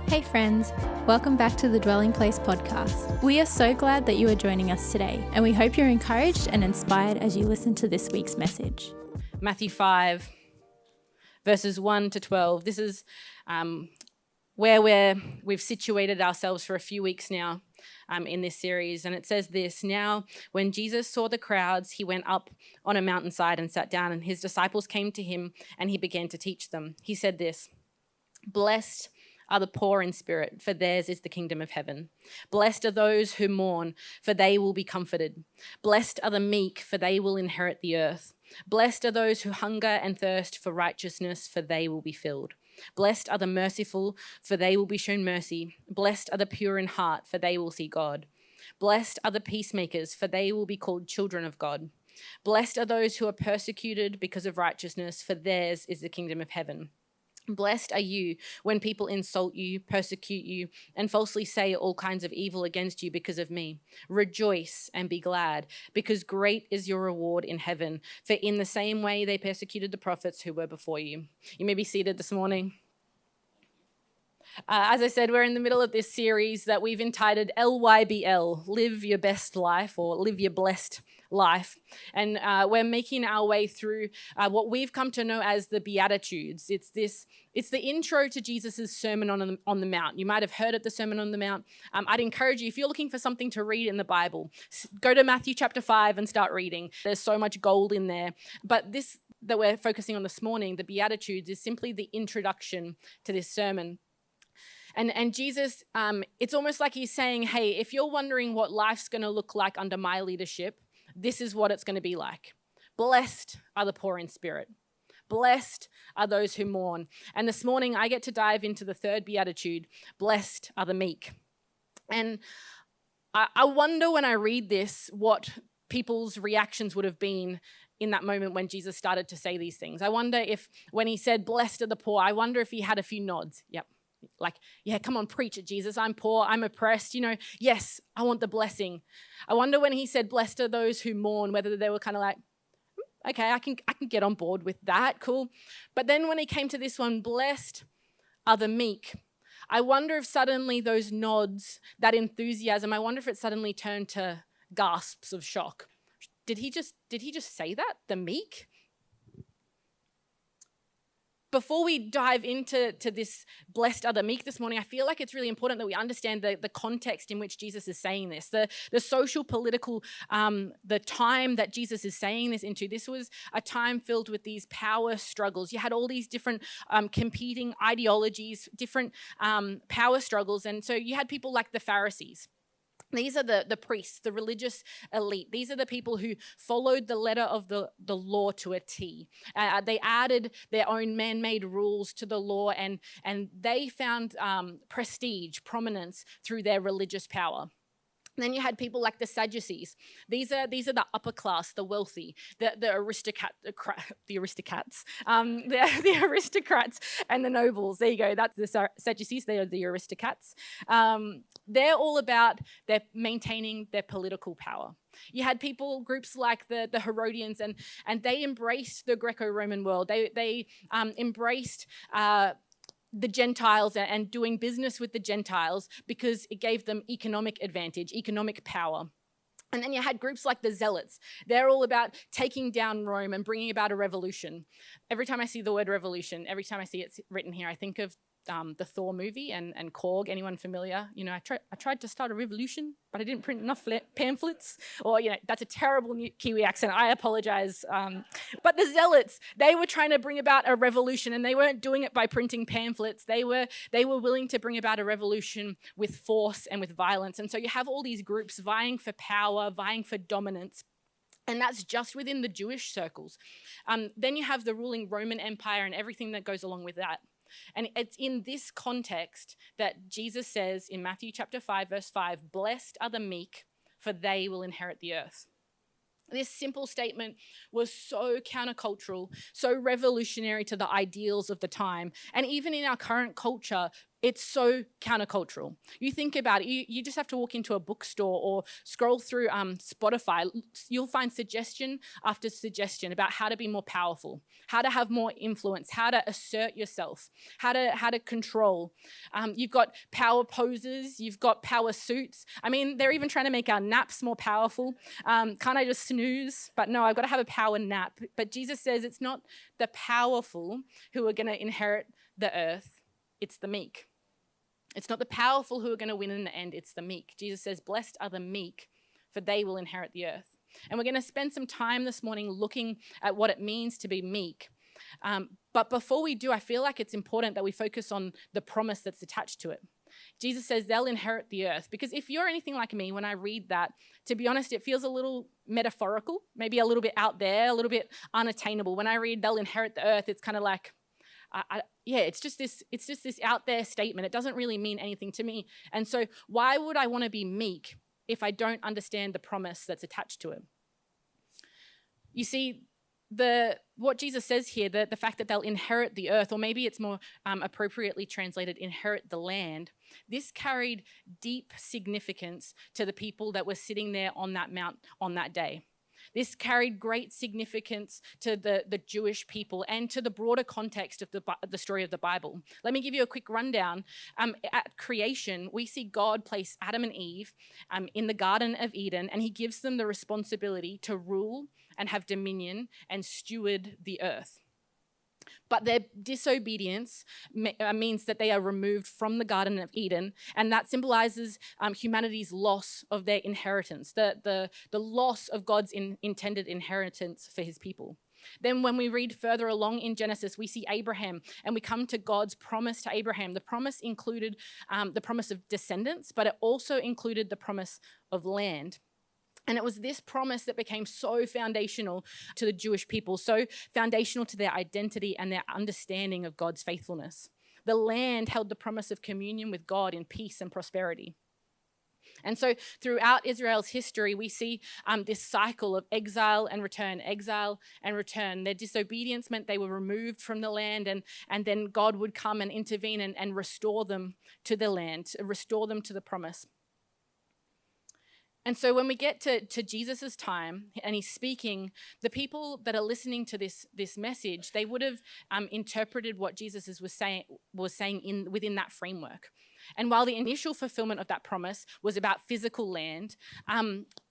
Hey friends, welcome back to the Dwelling Place podcast. We are so glad that you are joining us today, and we hope you're encouraged and inspired as you listen to this week's message. Matthew 5, verses 1 to 12. This is where we've situated ourselves for a few weeks now in this series. And it says this: "Now, when Jesus saw the crowds, he went up on a mountainside and sat down, and his disciples came to him, and he began to teach them. He said this: 'Blessed are the poor in spirit, for theirs is the kingdom of heaven. Blessed are those who mourn, for they will be comforted. Blessed are the meek, for they will inherit the earth. Blessed are those who hunger and thirst for righteousness, for they will be filled. Blessed are the merciful, for they will be shown mercy. Blessed are the pure in heart, for they will see God. Blessed are the peacemakers, for they will be called children of God. Blessed are those who are persecuted because of righteousness, for theirs is the kingdom of heaven. Blessed are you when people insult you, persecute you, and falsely say all kinds of evil against you because of me. Rejoice and be glad, because great is your reward in heaven. For in the same way they persecuted the prophets who were before you.'" You may be seated this morning. As I said, we're in the middle of this series that we've entitled LYBL, Live Your Best Life, or Live Your Blessed Life. And we're making our way through what we've come to know as the Beatitudes. It's the intro to Jesus' Sermon on the Mount. You might have heard of the Sermon on the Mount. I'd encourage you, if you're looking for something to read in the Bible, go to Matthew chapter 5 and start reading. There's so much gold in there. But this that we're focusing on this morning, the Beatitudes, is simply the introduction to this sermon. And Jesus, it's almost like he's saying, hey, if you're wondering what life's going to look like under my leadership, this is what it's going to be like. Blessed are the poor in spirit. Blessed are those who mourn. And this morning I get to dive into the third beatitude: blessed are the meek. And I wonder when I read this what people's reactions would have been in that moment when Jesus started to say these things. I wonder if when he said, blessed are the poor, I wonder if he had a few nods. Yep. Like, yeah, come on, preach it, Jesus. I'm poor, I'm oppressed. Yes, I want the blessing. I wonder when he said, blessed are those who mourn, whether they were kind of like, okay, I can get on board with that, cool. But then when he came to this one, blessed are the meek, I wonder if suddenly those nods, that enthusiasm, I wonder if it suddenly turned to gasps of shock. Did he just say that? The meek? Before we dive into this blessed are the meek this morning, I feel like it's really important that we understand the context in which Jesus is saying this, the social, political, the time that Jesus is saying this into. This was a time filled with these power struggles. You had all these different competing ideologies, different power struggles. And so you had people like the Pharisees. These are the priests, the religious elite. These are the people who followed the letter of the law to a T. They added their own man-made rules to the law, and they found prestige, prominence through their religious power. Then you had people like the Sadducees. These are the upper class, the wealthy, the aristocrats, the aristocrats and the nobles. There you go. That's the Sadducees. They are the aristocrats. They're all about maintaining their political power. You had groups like the Herodians, and they embraced the Greco-Roman world. They embraced the Gentiles and doing business with the Gentiles because it gave them economic advantage, economic power. And then you had groups like the Zealots. They're all about taking down Rome and bringing about a revolution. Every time I see the word revolution, every time I see it written here, I think of the Thor movie and Korg. Anyone familiar? I tried to start a revolution, but I didn't print enough pamphlets. Or, that's a terrible Kiwi accent. I apologize. But the Zealots, they were trying to bring about a revolution, and they weren't doing it by printing pamphlets. They were willing to bring about a revolution with force and with violence. And so you have all these groups vying for power, vying for dominance. And that's just within the Jewish circles. Then you have the ruling Roman Empire and everything that goes along with that. And it's in this context that Jesus says in Matthew chapter 5, verse 5, blessed are the meek, for they will inherit the earth. This simple statement was so countercultural, so revolutionary to the ideals of the time. And even in our current culture, It's so countercultural. You think about it, you just have to walk into a bookstore or scroll through Spotify. You'll find suggestion after suggestion about how to be more powerful, how to have more influence, how to assert yourself, how to control. You've got power poses, you've got power suits. I mean, they're even trying to make our naps more powerful. Can't I just snooze? But no, I've got to have a power nap. But Jesus says it's not the powerful who are going to inherit the earth, it's the meek. It's not the powerful who are going to win in the end, it's the meek. Jesus says, blessed are the meek, for they will inherit the earth. And we're going to spend some time this morning looking at what it means to be meek. But before we do, I feel like it's important that we focus on the promise that's attached to it. Jesus says they'll inherit the earth. Because if you're anything like me, when I read that, to be honest, it feels a little metaphorical, maybe a little bit out there, a little bit unattainable. When I read they'll inherit the earth, it's kind of like, it's just this out there statement. It doesn't really mean anything to me. And so why would I want to be meek if I don't understand the promise that's attached to it? You see, what Jesus says here, the fact that they'll inherit the earth, or maybe it's more appropriately translated, inherit the land, this carried deep significance to the people that were sitting there on that mount on that day. This carried great significance to the Jewish people and to the broader context of the story of the Bible. Let me give you a quick rundown. At creation, we see God place Adam and Eve in the Garden of Eden, and he gives them the responsibility to rule and have dominion and steward the earth. But their disobedience means that they are removed from the Garden of Eden, and that symbolizes humanity's loss of their inheritance, the loss of God's intended inheritance for his people. Then when we read further along in Genesis, we see Abraham, and we come to God's promise to Abraham. The promise included the promise of descendants, but it also included the promise of land. And it was this promise that became so foundational to the Jewish people, so foundational to their identity and their understanding of God's faithfulness. The land held the promise of communion with God in peace and prosperity. And so throughout Israel's history, we see this cycle of exile and return. Their disobedience meant they were removed from the land, and then God would come and intervene and restore them to the land, restore them to the promise. And so when we get to Jesus' time and he's speaking, the people that are listening to this message, they would have interpreted what Jesus was saying within that framework. And while the initial fulfillment of that promise was about physical land,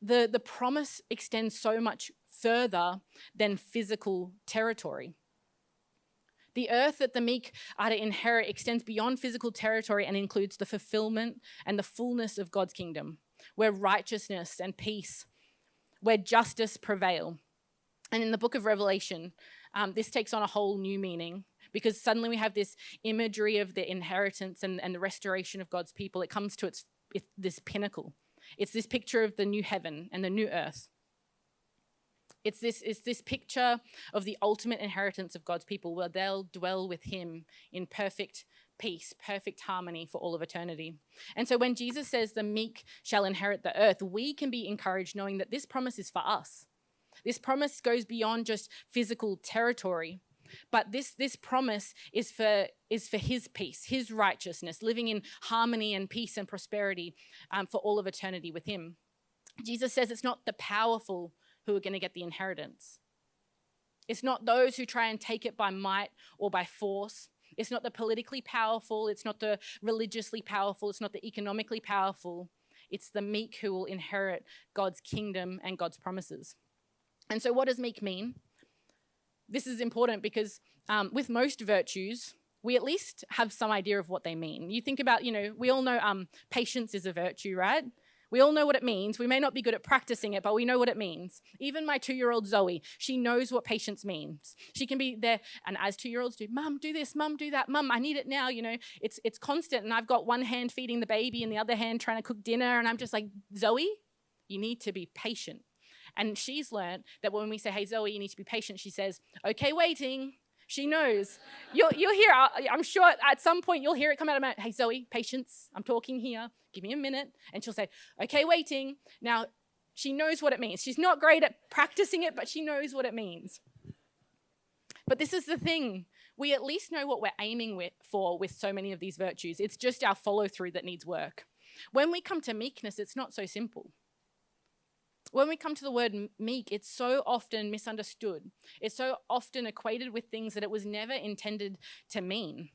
the promise extends so much further than physical territory. The earth that the meek are to inherit extends beyond physical territory and includes the fulfillment and the fullness of God's kingdom, where righteousness and peace, where justice prevail. And in the book of Revelation, this takes on a whole new meaning, because suddenly we have this imagery of the inheritance and the restoration of God's people. It comes to this pinnacle. It's this picture of the new heaven and the new earth. It's this picture of the ultimate inheritance of God's people, where they'll dwell with him in perfect peace, perfect harmony for all of eternity. And so when Jesus says the meek shall inherit the earth, we can be encouraged knowing that this promise is for us. This promise goes beyond just physical territory, but this promise is for his peace, his righteousness, living in harmony and peace and prosperity for all of eternity with him. Jesus says it's not the powerful who are going to get the inheritance. It's not those who try and take it by might or by force. It's not the politically powerful. It's not the religiously powerful. It's not the economically powerful. It's the meek who will inherit God's kingdom and God's promises. And so what does meek mean? This is important because with most virtues, we at least have some idea of what they mean. You think about, we all know patience is a virtue, right? We all know what it means. We may not be good at practicing it, but we know what it means. Even my 2-year-old Zoe, she knows what patience means. She can be there, and as 2-year-olds do, Mum, do this, Mum, do that, Mum, I need it now. It's constant, and I've got one hand feeding the baby and the other hand trying to cook dinner, and I'm just like, Zoe, you need to be patient. And she's learned that when we say, hey, Zoe, you need to be patient, she says, okay, waiting. She knows. You'll hear, I'm sure at some point you'll hear it come out of my mouth. Hey, Zoe, patience. I'm talking here. Give me a minute. And she'll say, okay, waiting. Now, she knows what it means. She's not great at practicing it, but she knows what it means. But this is the thing. we at least know what we're aiming for with so many of these virtues. It's just our follow through that needs work. When we come to meekness, it's not so simple. When we come to the word meek, it's so often misunderstood. It's so often equated with things that it was never intended to mean.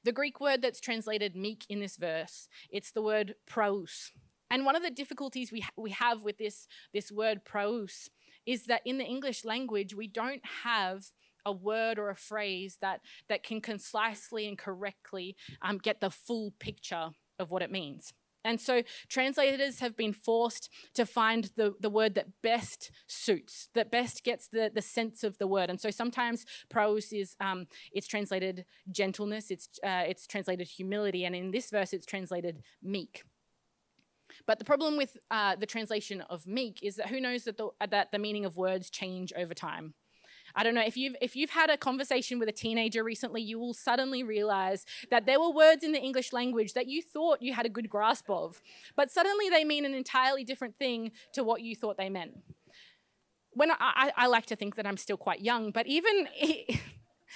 The Greek word that's translated meek in this verse, it's the word praus. And one of the difficulties we have with this word praus is that in the English language, we don't have a word or a phrase that can concisely and correctly get the full picture of what it means. And so translators have been forced to find the word that best suits, that best gets the sense of the word. And so sometimes praus is it's translated gentleness, it's translated humility, and in this verse it's translated meek. But the problem with the translation of meek is that who knows that the meaning of words change over time. I don't know, if you've had a conversation with a teenager recently, you will suddenly realize that there were words in the English language that you thought you had a good grasp of, but suddenly they mean an entirely different thing to what you thought they meant. When I like to think that I'm still quite young, but even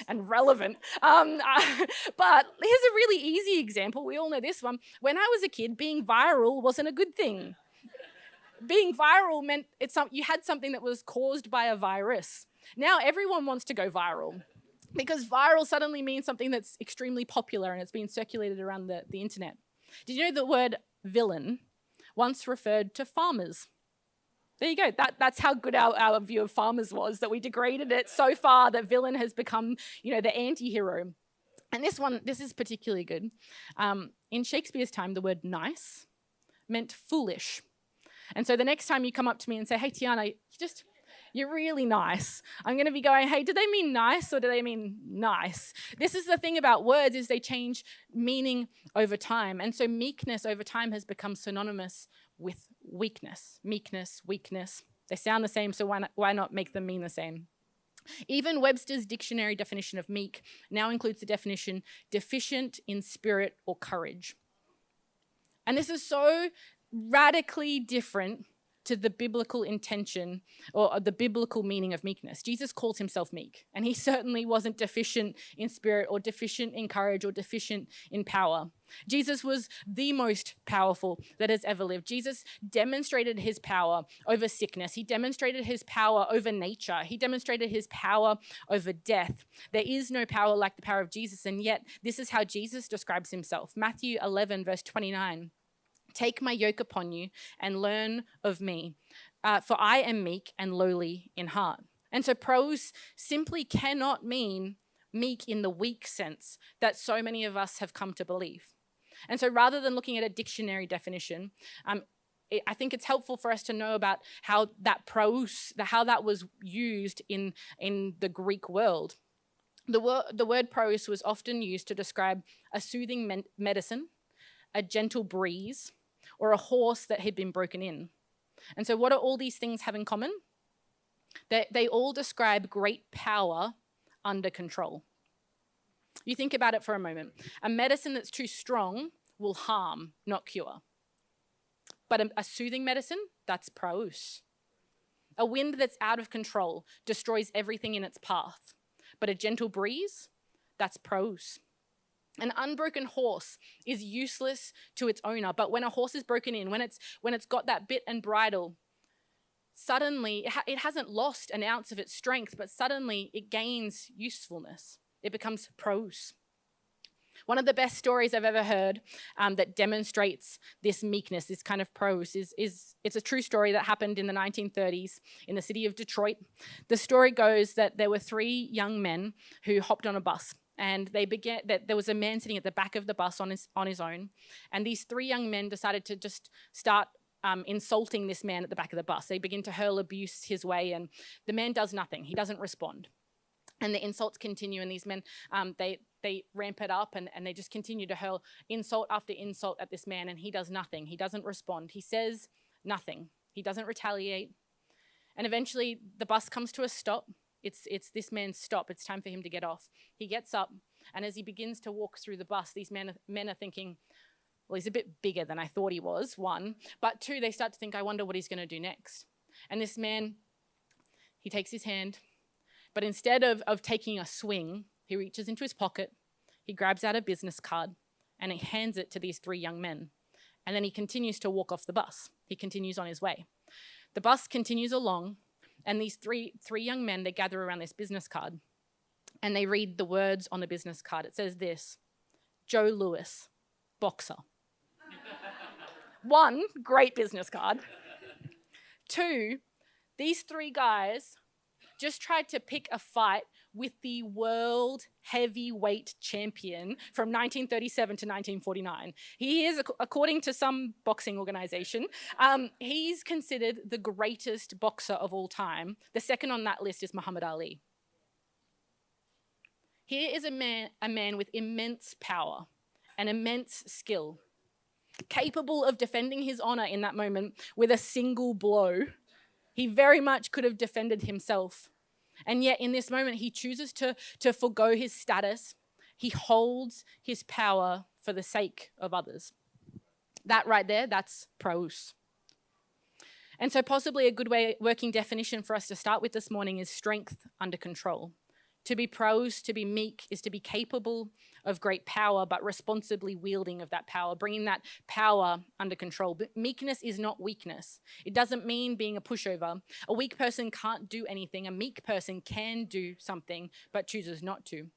and relevant. But here's a really easy example. We all know this one. When I was a kid, being viral wasn't a good thing. Being viral meant you had something that was caused by a virus. Now everyone wants to go viral because viral suddenly means something that's extremely popular and it's been circulated around the internet. Did you know the word villain once referred to farmers? There you go. That's how good our view of farmers was, that we degraded it so far that villain has become, the anti-hero. And this is particularly good. In Shakespeare's time, the word nice meant foolish. And so the next time you come up to me and say, hey, Tiana, you're really nice, I'm going to be going, hey, do they mean nice or do they mean nice? This is the thing about words, is they change meaning over time. And so meekness over time has become synonymous with weakness. Meekness, weakness. They sound the same, so why not make them mean the same? Even Webster's dictionary definition of meek now includes the definition deficient in spirit or courage. And this is so radically different to the biblical intention or the biblical meaning of meekness. Jesus calls himself meek, and he certainly wasn't deficient in spirit or deficient in courage or deficient in power. Jesus was the most powerful that has ever lived. Jesus demonstrated his power over sickness. He demonstrated his power over nature. He demonstrated his power over death. There is no power like the power of Jesus, and yet this is how Jesus describes himself. Matthew 11, verse 29. Take my yoke upon you and learn of me, for I am meek and lowly in heart. And so praus simply cannot mean meek in the weak sense that so many of us have come to believe. And so rather than looking at a dictionary definition, I think it's helpful for us to know about how that praus, how that was used in the Greek world. The word praus was often used to describe a soothing medicine, a gentle breeze, or a horse that had been broken in. And so what do all these things have in common? They all describe great power under control. You think about it for a moment. A medicine that's too strong will harm, not cure. But a soothing medicine, that's praus. A wind that's out of control destroys everything in its path. But a gentle breeze, that's praus. An unbroken horse is useless to its owner, but when a horse is broken in, when it's got that bit and bridle, suddenly it hasn't lost an ounce of its strength, but suddenly it gains usefulness. It becomes praus. One of the best stories I've ever heard that demonstrates this meekness, this kind of praus, is it's a true story that happened in the 1930s in the city of Detroit. The story goes that there were 3 young men who hopped on a bus. And there was a man sitting at the back of the bus on his own. And these 3 young men decided to just start insulting this man at the back of the bus. They begin to hurl abuse his way, and the man does nothing. He doesn't respond. And the insults continue, and these men, they ramp it up, and they just continue to hurl insult after insult at this man, and he does nothing. He doesn't respond. He says nothing. He doesn't retaliate. And eventually the bus comes to a stop. It's this man's stop. It's time for him to get off. He gets up, and as he begins to walk through the bus, these men are thinking, well, he's a bit bigger than I thought he was, 1. But 2, they start to think, I wonder what he's going to do next. And this man, he takes his hand, but instead of taking a swing, he reaches into his pocket, he grabs out a business card, and he hands it to these three young men. And then he continues to walk off the bus. He continues on his way. The bus continues along, and these three young men, they gather around this business card, and they read the words on the business card. It says this: Joe Louis, boxer. 1, great business card. 2, these three guys just tried to pick a fight with the world heavyweight champion from 1937 to 1949. He is, according to some boxing organization, he's considered the greatest boxer of all time. The second on that list is Muhammad Ali. Here is a man with immense power and immense skill, capable of defending his honor in that moment with a single blow. He very much could have defended himself. And yet in this moment, he chooses to forgo his status. He holds his power for the sake of others. That right there, that's praus. And so possibly a good working definition for us to start with this morning is strength under control. To be praus, to be meek, is to be capable of great power, but responsibly wielding of that power, bringing that power under control. But meekness is not weakness. It doesn't mean being a pushover. A weak person can't do anything. A meek person can do something, but chooses not to.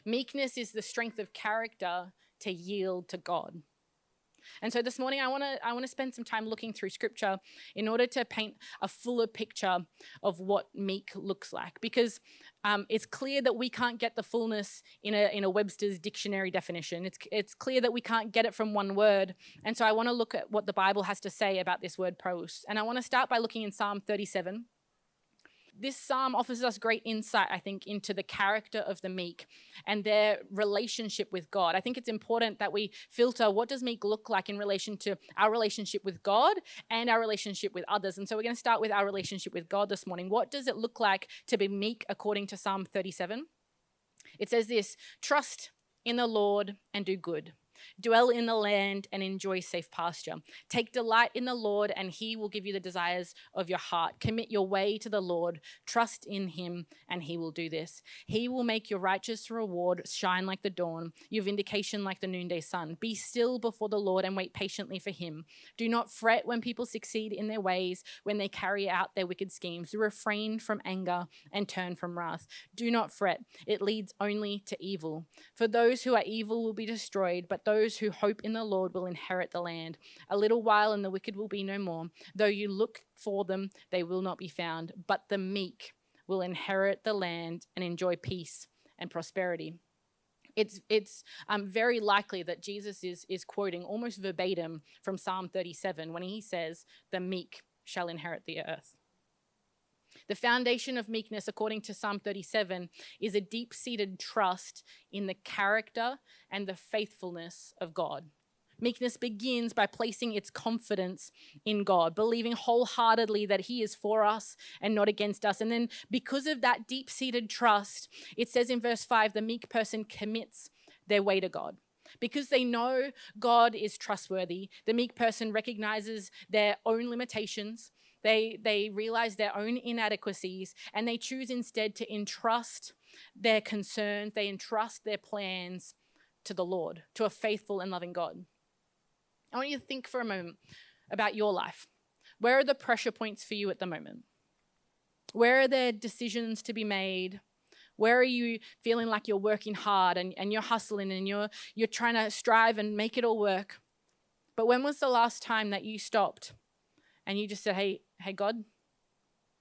Meekness is the strength of character to yield to God. And so this morning I want to spend some time looking through scripture in order to paint a fuller picture of what meek looks like, because it's clear that we can't get the fullness in a Webster's dictionary definition. It's clear that we can't get it from one word. And so I want to look at what the Bible has to say about this word praus. And I want to start by looking in Psalm 37. This psalm offers us great insight, I think, into the character of the meek and their relationship with God. I think it's important that we filter what does meek look like in relation to our relationship with God and our relationship with others. And so we're going to start with our relationship with God this morning. What does it look like to be meek according to Psalm 37? It says this: trust in the Lord and do good. Dwell in the land and enjoy safe pasture. Take delight in the Lord, and he will give you the desires of your heart. Commit your way to the Lord. Trust in him, and he will do this. He will make your righteous reward shine like the dawn, your vindication like the noonday sun. Be still before the Lord and wait patiently for him. Do not fret when people succeed in their ways, when they carry out their wicked schemes. Refrain from anger and turn from wrath. Do not fret. It leads only to evil. For those who are evil will be destroyed, but those who hope in the Lord will inherit the land. A little while and the wicked will be no more. Though you look for them, they will not be found. But the meek will inherit the land and enjoy peace and prosperity. It's very likely that Jesus is quoting almost verbatim from Psalm 37 when he says, the meek shall inherit the earth. The foundation of meekness, according to Psalm 37, is a deep-seated trust in the character and the faithfulness of God. Meekness begins by placing its confidence in God, believing wholeheartedly that he is for us and not against us. And then because of that deep-seated trust, it says in verse 5, the meek person commits their way to God. Because they know God is trustworthy, the meek person recognizes their own limitations. They realize their own inadequacies, and they choose instead to entrust their concerns, they entrust their plans to the Lord, to a faithful and loving God. I want you to think for a moment about your life. Where are the pressure points for you at the moment? Where are there decisions to be made? Where are you feeling like you're working hard and you're hustling and you're trying to strive and make it all work? But when was the last time that you stopped and you just said, hey God,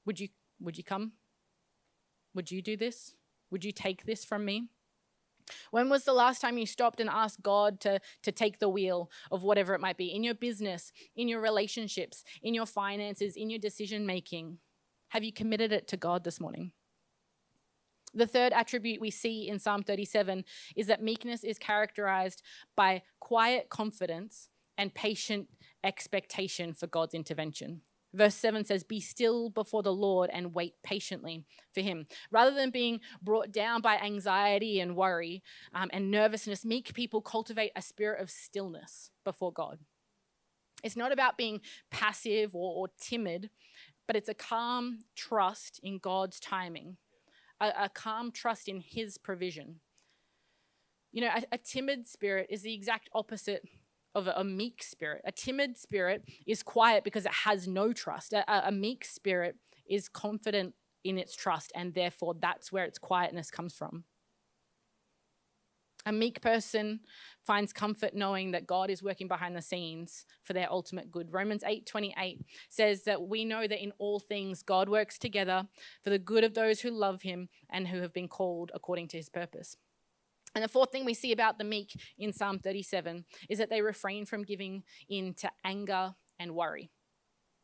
would you come? Would you do this? Would you take this from me? When was the last time you stopped and asked God to take the wheel of whatever it might be, in your business, in your relationships, in your finances, in your decision making? Have you committed it to God this morning? The third attribute we see in Psalm 37 is that meekness is characterized by quiet confidence and patient expectation for God's intervention. Verse 7 says, be still before the Lord and wait patiently for him. Rather than being brought down by anxiety and worry and nervousness, meek people cultivate a spirit of stillness before God. It's not about being passive or timid, but it's a calm trust in God's timing, a calm trust in his provision. You know, a timid spirit is the exact opposite of a meek spirit. A timid spirit is quiet because it has no trust. A meek spirit is confident in its trust, and therefore that's where its quietness comes from. A meek person finds comfort knowing that God is working behind the scenes for their ultimate good. Romans 8:28 says that we know that in all things God works together for the good of those who love him and who have been called according to his purpose. And the fourth thing we see about the meek in Psalm 37 is that they refrain from giving in to anger and worry.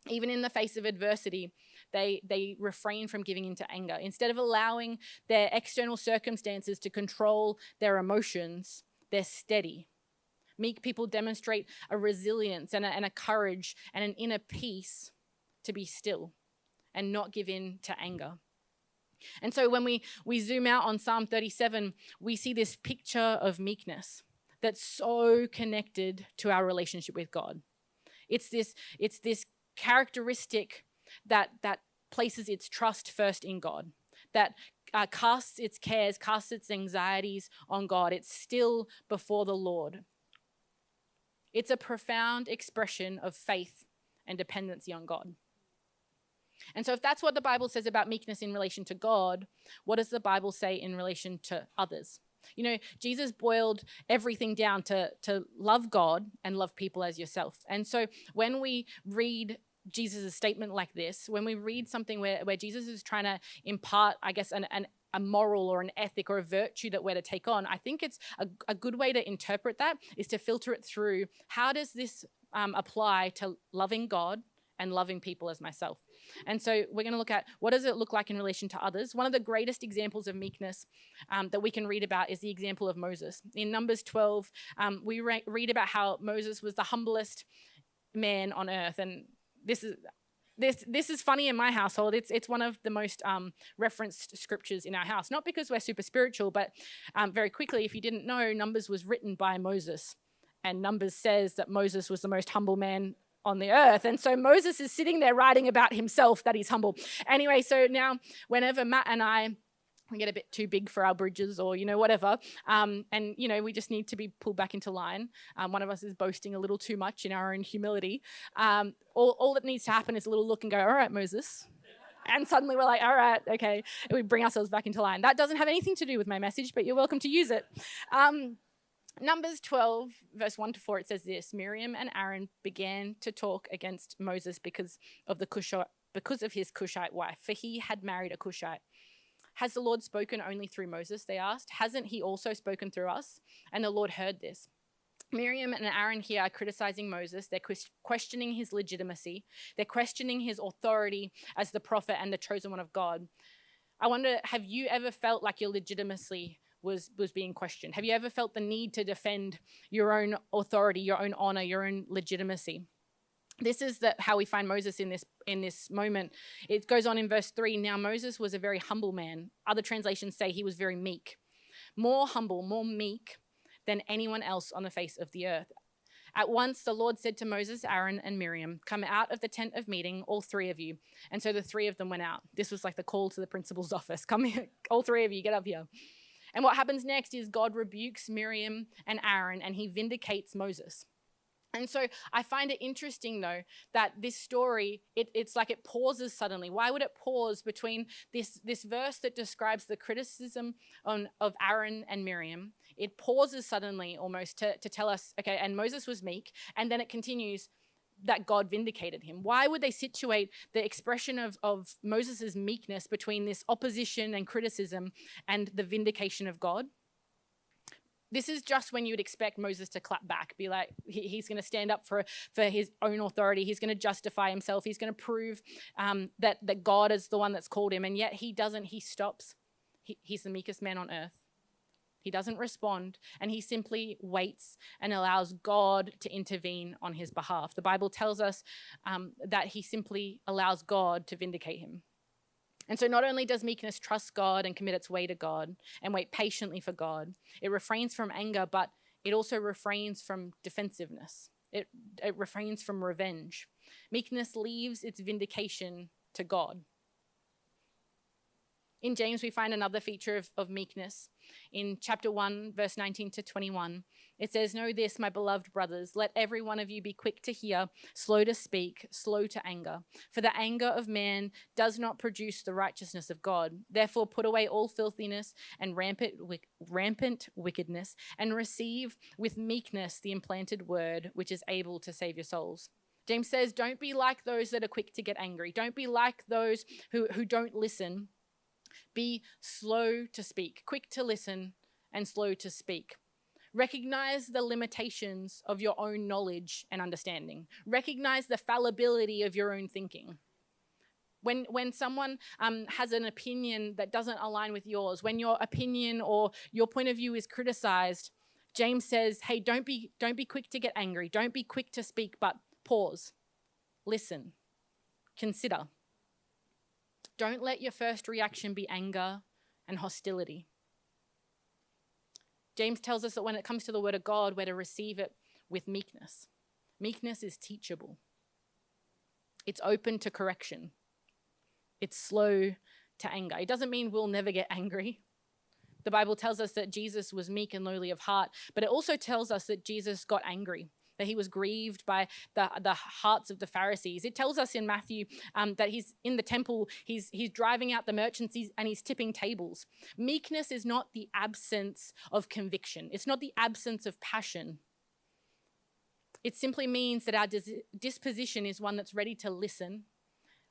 Even in the face of adversity, they refrain from giving into anger. Instead of allowing their external circumstances to control their emotions, they're steady. Meek people demonstrate a resilience and a courage and an inner peace to be still and not give in to anger. And so when we zoom out on Psalm 37, we see this picture of meekness that's so connected to our relationship with God. It's this characteristic that places its trust first in God, that casts its cares, casts its anxieties on God. It's still before the Lord. It's a profound expression of faith and dependency on God. And so if that's what the Bible says about meekness in relation to God, what does the Bible say in relation to others? You know, Jesus boiled everything down to love God and love people as yourself. And so when we read Jesus' statement like this, when we read something where Jesus is trying to impart, I guess, a moral or an ethic or a virtue that we're to take on, I think it's a good way to interpret that is to filter it through, how does this apply to loving God and loving people as myself? And so we're going to look at, what does it look like in relation to others? One of the greatest examples of meekness that we can read about is the example of Moses. In Numbers 12, we read about how Moses was the humblest man on earth. And this is funny in my household. It's one of the most referenced scriptures in our house. Not because we're super spiritual, but very quickly, if you didn't know, Numbers was written by Moses. And Numbers says that Moses was the most humble man on the earth. And so Moses is sitting there writing about himself that he's humble. Anyway, so now whenever Matt and we get a bit too big for our bridges or, whatever, and, we just need to be pulled back into line. One of us is boasting a little too much in our own humility. All that needs to happen is a little look and go, all right, Moses. And suddenly we're like, all right, okay. And we bring ourselves back into line. That doesn't have anything to do with my message, but you're welcome to use it. Numbers 12, verse 1-4, it says this: Miriam and Aaron began to talk against Moses because of his Cushite wife, for he had married a Cushite. Has the Lord spoken only through Moses, they asked. Hasn't he also spoken through us? And the Lord heard this. Miriam and Aaron here are criticizing Moses. They're questioning his legitimacy. They're questioning his authority as the prophet and the chosen one of God. I wonder, have you ever felt like your legitimacy was being questioned? Have you ever felt the need to defend your own authority, your own honor, your own legitimacy? This is how we find Moses in this moment. It goes on in verse 3. Now Moses was a very humble man. Other translations say he was very meek. More humble, more meek than anyone else on the face of the earth. At once the Lord said to Moses, Aaron, and Miriam, come out of the tent of meeting, all three of you. And so the three of them went out. This was like the call to the principal's office. Come here, all three of you, get up here. And what happens next is God rebukes Miriam and Aaron, and he vindicates Moses. And so I find it interesting, though, that this story, it's like it pauses suddenly. Why would it pause between this verse that describes the criticism of Aaron and Miriam? It pauses suddenly almost to tell us, okay, and Moses was meek, and then it continues that God vindicated him. Why would they situate the expression of Moses' meekness between this opposition and criticism and the vindication of God? This is just when you would expect Moses to clap back, be like, he's going to stand up for his own authority. He's going to justify himself. He's going to prove that God is the one that's called him. And yet he doesn't. He stops. He's the meekest man on earth. He doesn't respond, and he simply waits and allows God to intervene on his behalf. The Bible tells us that he simply allows God to vindicate him. And so not only does meekness trust God and commit its way to God and wait patiently for God, it refrains from anger, but it also refrains from defensiveness. It refrains from revenge. Meekness leaves its vindication to God. In James, we find another feature of meekness. In chapter 1, verse 19 to 21, it says, "Know this, my beloved brothers, let every one of you be quick to hear, slow to speak, slow to anger. For the anger of man does not produce the righteousness of God. Therefore put away all filthiness and rampant wickedness, and receive with meekness the implanted word, which is able to save your souls." James says, don't be like those that are quick to get angry. Don't be like those who don't listen. Be slow to speak, quick to listen, and slow to speak. Recognize the limitations of your own knowledge and understanding. Recognize the fallibility of your own thinking. When someone has an opinion that doesn't align with yours, when your opinion or your point of view is criticized, James says, hey, don't be quick to get angry. Don't be quick to speak, but pause, listen, consider. Don't let your first reaction be anger and hostility. James tells us that when it comes to the word of God, we're to receive it with meekness. Meekness is teachable. It's open to correction. It's slow to anger. It doesn't mean we'll never get angry. The Bible tells us that Jesus was meek and lowly of heart, but it also tells us that Jesus got angry, that he was grieved by the hearts of the Pharisees. It tells us in Matthew that he's in the temple, he's driving out the merchants and he's tipping tables. Meekness is not the absence of conviction. It's not the absence of passion. It simply means that our disposition is one that's ready to listen,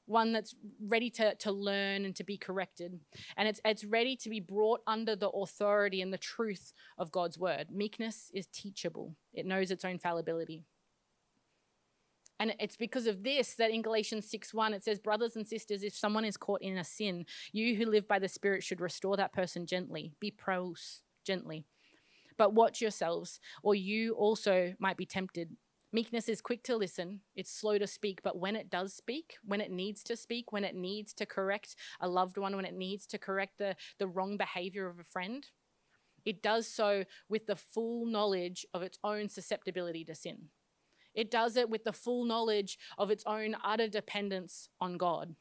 one that's ready to learn and to be corrected. And it's ready to be brought under the authority and the truth of God's word. Meekness is teachable. It knows its own fallibility. And it's because of this that in Galatians 6:1, it says, brothers and sisters, if someone is caught in a sin, you who live by the Spirit should restore that person gently. Be pros, gently. But watch yourselves, or you also might be tempted. Meekness is quick to listen, it's slow to speak, but when it does speak, when it needs to speak, when it needs to correct a loved one, when it needs to correct the wrong behavior of a friend, it does so with the full knowledge of its own susceptibility to sin. It does it with the full knowledge of its own utter dependence on God.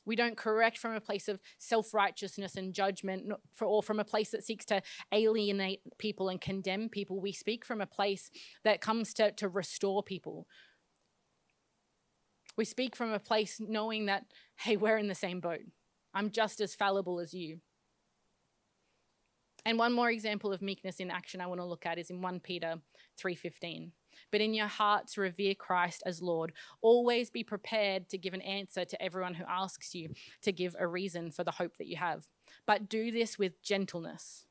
We don't correct from a place of self-righteousness and judgment, or from a place that seeks to alienate people and condemn people. We speak from a place that comes to restore people. We speak from a place knowing that, hey, we're in the same boat. I'm just as fallible as you. And one more example of meekness in action I want to look at is in 1 Peter 3:15. But in your hearts revere Christ as Lord. Always be prepared to give an answer to everyone who asks you to give a reason for the hope that you have. But do this with gentleness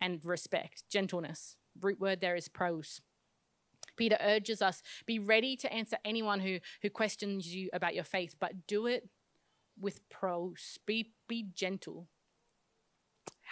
and respect. Gentleness. Root word there is pros. Peter urges us, be ready to answer anyone who questions you about your faith, but do it with pros. Be gentle.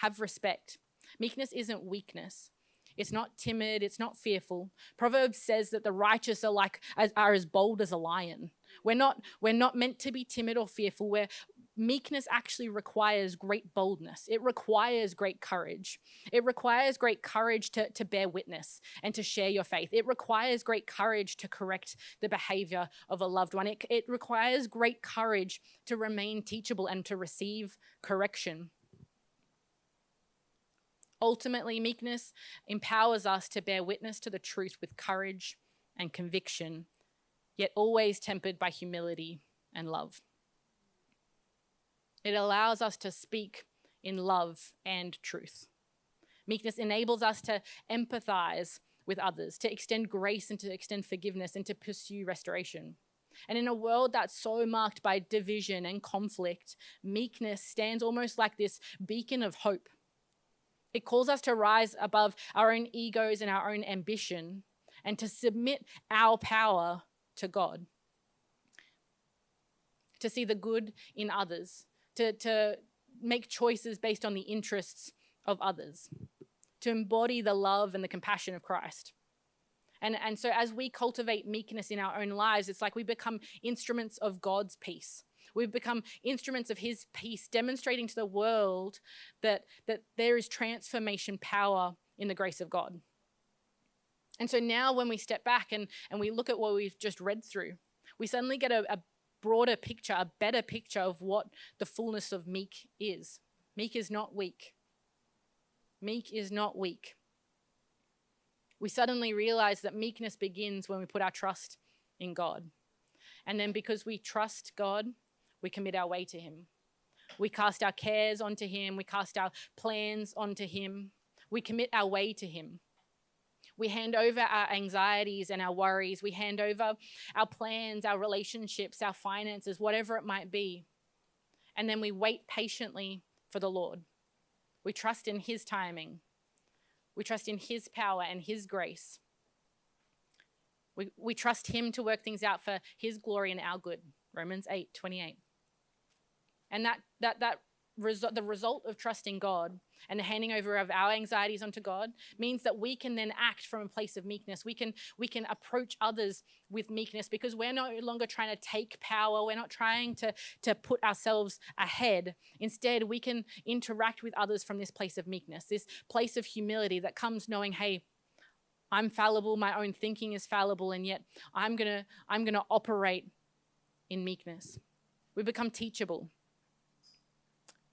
Have respect. Meekness isn't weakness. It's not timid. It's not fearful. Proverbs says that the righteous are as bold as a lion. We're not meant to be timid or fearful. Where meekness actually requires great boldness. It requires great courage. It requires great courage to bear witness and to share your faith. It requires great courage to correct the behavior of a loved one. It requires great courage to remain teachable and to receive correction. Ultimately, meekness empowers us to bear witness to the truth with courage and conviction, yet always tempered by humility and love. It allows us to speak in love and truth. Meekness enables us to empathize with others, to extend grace and to extend forgiveness and to pursue restoration. And in a world that's so marked by division and conflict, meekness stands almost like this beacon of hope. It calls us to rise above our own egos and our own ambition and to submit our power to God. To see the good in others, to make choices based on the interests of others, to embody the love and the compassion of Christ. And so as we cultivate meekness in our own lives, it's like we become instruments of God's peace. We've become instruments of his peace, demonstrating to the world that there is transformation power in the grace of God. And so now when we step back and we look at what we've just read through, we suddenly get a broader picture, a better picture of what the fullness of meek is. Meek is not weak. Meek is not weak. We suddenly realize that meekness begins when we put our trust in God. And then because we trust God, we commit our way to him. We cast our cares onto him. We cast our plans onto him. We commit our way to him. We hand over our anxieties and our worries. We hand over our plans, our relationships, our finances, whatever it might be. And then we wait patiently for the Lord. We trust in his timing. We trust in his power and his grace. We trust him to work things out for his glory and our good. Romans 8:28. And the result of trusting God and the handing over of our anxieties onto God means that we can then act from a place of meekness. We can approach others with meekness because we're no longer trying to take power. We're not trying to put ourselves ahead. Instead, we can interact with others from this place of meekness, this place of humility that comes knowing, hey, I'm fallible, my own thinking is fallible, and yet I'm gonna operate in meekness. We become teachable.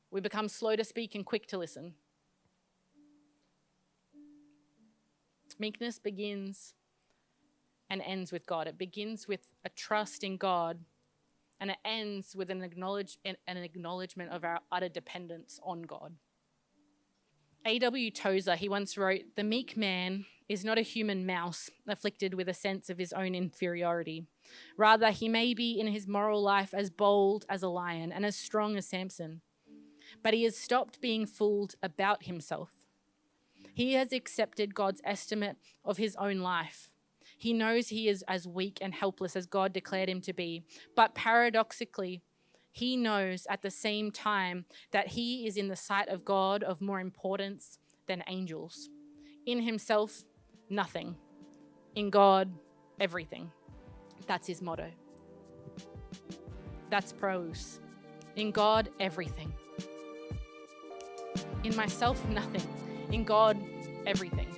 We become slow to speak and quick to listen. Meekness begins and ends with God. It begins with a trust in God, and it ends with an acknowledgement of our utter dependence on God. A.W. Tozer, he once wrote, "The meek man is not a human mouse afflicted with a sense of his own inferiority. Rather, he may be in his moral life as bold as a lion and as strong as Samson. But he has stopped being fooled about himself. He has accepted God's estimate of his own life. He knows he is as weak and helpless as God declared him to be. But paradoxically, he knows at the same time that he is in the sight of God of more importance than angels. In himself, nothing. In God, everything." That's his motto. That's Praus. In God, everything. In myself, nothing. In God, everything.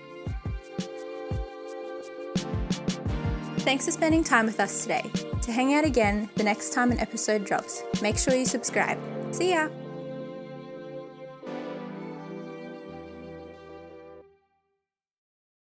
Thanks for spending time with us today. To hang out again the next time an episode drops, make sure you subscribe. See ya!